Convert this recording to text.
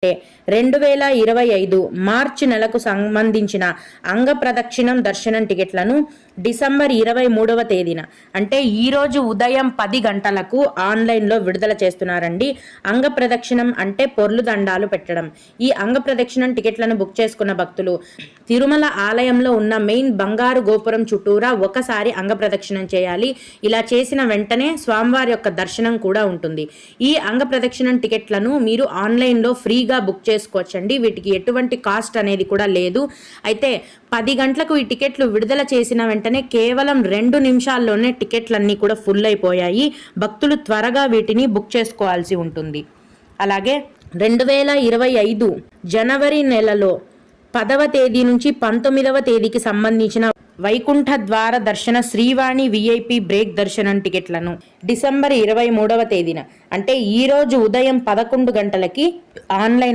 2025 మార్చి నెలకు సంబంధించిన అంగ ప్రదక్షిణం దర్శనం టికెట్లను డిసెంబర్ 23వ తేదీన అంటే ఈరోజు ఉదయం 10 గంటలకు ఆన్లైన్లో విడుదల చేస్తున్నారండి. అంగ ప్రదక్షిణం అంటే పొర్లు దండాలు పెట్టడం. ఈ అంగ ప్రదక్షిణం టికెట్లను బుక్ చేసుకున్న భక్తులు తిరుమల ఆలయంలో ఉన్న మెయిన్ బంగారు గోపురం చుట్టూరా ఒకసారి అంగ ప్రదక్షిణం చేయాలి. ఇలా చేసిన వెంటనే స్వామివారి యొక్క దర్శనం కూడా ఉంటుంది. ఈ అంగ ప్రదక్షిణం టికెట్లను మీరు ఆన్లైన్లో ఫ్రీగా బుక్ చేసుకోవచ్చండి. వీటికి ఎటువంటి కాస్ట్ అనేది కూడా లేదు. అయితే 10 గంటలకు ఈ టికెట్లు విడుదల చేసిన వెంటనే కేవలం 2 నిమిషాల్లోనే టికెట్లన్నీ కూడా ఫుల్ అయిపోయాయి. భక్తులు త్వరగా వీటిని బుక్ చేసుకోవాల్సి ఉంటుంది. అలాగే 2025 జనవరి నెలలో 10వ తేదీ నుంచి 19వ తేదీకి సంబంధించిన వైకుంఠ ద్వార దర్శన శ్రీవాణి విఐపి బ్రేక్ దర్శనం టికెట్లను డిసెంబర్ 23వ తేదీన అంటే ఈరోజు ఉదయం 11 గంటలకి ఆన్లైన్